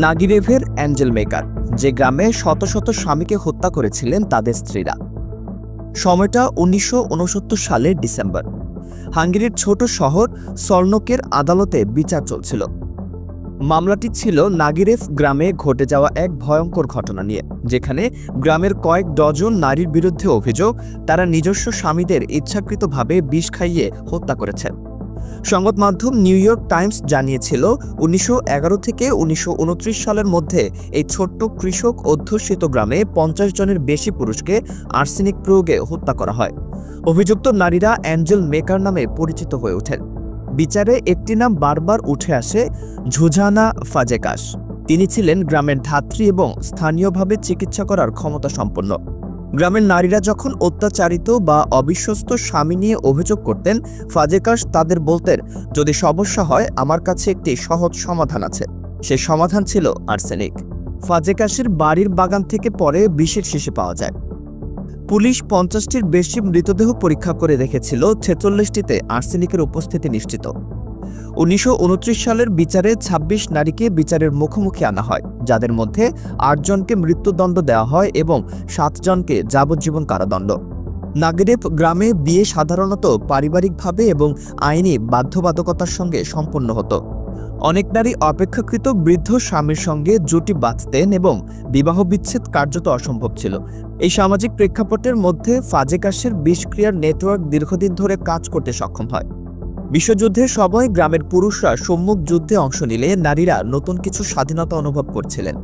নাগিরেভের Angel maker, যে গ্রামে শত শত স্বামীকে হত্যা করেছিলেন তাদের স্ত্রীরা। সময়টা ১৯৬৯ সালের ডিসেম্বর। হাঙ্গেরির ছোট শহর সলনকের আদালতে বিচার চলছিল। মামলাটি ছিল নাগিরেভ গ্রামে ঘটে যাওয়া এক ভয়ঙ্কর ঘটনা নিয়ে, যেখানে গ্রামের কয়েক ডজন নারীর বিরুদ্ধে অভিযোগ তারা নিজস্ব স্বামীদের ইচ্ছাকৃতভাবে বিষ খাইয়ে হত্যা করেছেন। সংবাদ মাধ্যম নিউ ইয়র্ক টাইমস জানিয়েছিল ১৯১১ থেকে ১৯২৯ সালের মধ্যে এই ছোট্ট কৃষক অধ্যুষিত গ্রামে ৫০ জনের বেশি পুরুষকে আর্সেনিক প্রয়োগে হত্যা করা হয়। অভিযুক্ত নারীরা অ্যাঞ্জেল মেকার নামে পরিচিত হয়ে ওঠেন। বিচারে একটি নাম বারবার উঠে আসে, ঝুঝানা ফাজেকাস। তিনি ছিলেন গ্রামের ধাত্রী এবং স্থানীয়ভাবে চিকিৎসা করার ক্ষমতা সম্পন্ন। গ্রামের নারীরা যখন অত্যাচারিত বা অবিশ্বস্ত স্বামী নিয়ে অভিযোগ করতেন, ফাজেকাস তাদের বলতেন, যদি সমস্যা হয় আমার কাছে একটি সহজ সমাধান আছে। সে সমাধান ছিল আর্সেনিক। ফাজেকাসের বাড়ির বাগান থেকে পরে বিষের শিশি পাওয়া যায়। পুলিশ ৫০টির বেশি মৃতদেহ পরীক্ষা করে দেখেছিল, ৪৬টিতে আর্সেনিকের উপস্থিতি নিশ্চিত। ১৯২৯ সালের বিচারে ২৬ নারীকে বিচারের মুখোমুখি আনা হয়, যাদের মধ্যে ৮ জনকে মৃত্যুদণ্ড দেওয়া হয় এবং ৭ জনকে যাবজ্জীবন কারাদণ্ড। নাগিরেভ গ্রামে বিয়ে সাধারণত পারিবারিকভাবে এবং আইনি বাধ্যবাধকতার সঙ্গে সম্পন্ন হতো। অনেক নারী অপেক্ষাকৃত বৃদ্ধ স্বামীর সঙ্গে জুটি বাঁধতেন এবং বিবাহ বিচ্ছেদ কার্যত অসম্ভব ছিল। এই সামাজিক প্রেক্ষাপটের মধ্যে ফাজেকাসের বিষক্রিয়ার নেটওয়ার্ক দীর্ঘদিন ধরে কাজ করতে সক্ষম হয়। বিশ্বযুদ্ধের সময় গ্রামের পুরুষরা সম্মুখ যুদ্ধে অংশ নিলে নারীরা নতুন কিছু স্বাধীনতা অনুভব করছিলেন,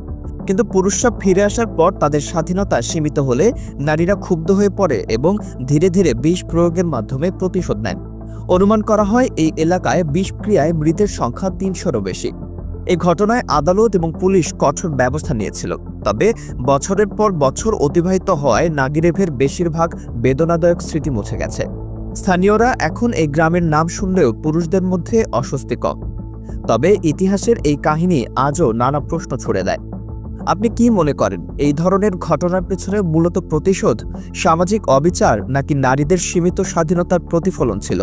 কিন্তু পুরুষরা ফিরে আসার পর তাদের স্বাধীনতা সীমিত হলে নারীরা ক্ষুব্ধ হয়ে পড়ে এবং ধীরে ধীরে বিষ প্রয়োগের মাধ্যমে প্রতিশোধ নেন। অনুমান করা হয় এই এলাকায় বিষক্রিয়ায় মৃতের সংখ্যা ৩০০-রও বেশি। এই ঘটনায় আদালত এবং পুলিশ কঠোর ব্যবস্থা নিয়েছিল, তবে বছরের পর বছর অতিবাহিত হওয়ায় নাগিরেভের বেশিরভাগ বেদনাদায়ক স্মৃতি মুছে গেছে। স্থানীয়রা এখন এই গ্রামের নাম শুনলেও পুরুষদের মধ্যে অস্বস্তি কম। তবে ইতিহাসের এই কাহিনী আজও নানা প্রশ্ন ছুড়ে দেয়। আপনি কি মনে করেন, এই ধরনের ঘটনার পেছনে মূলত প্রতিশোধ, সামাজিক অবিচার নাকি নারীদের সীমিত স্বাধীনতার প্রতিফলন ছিল?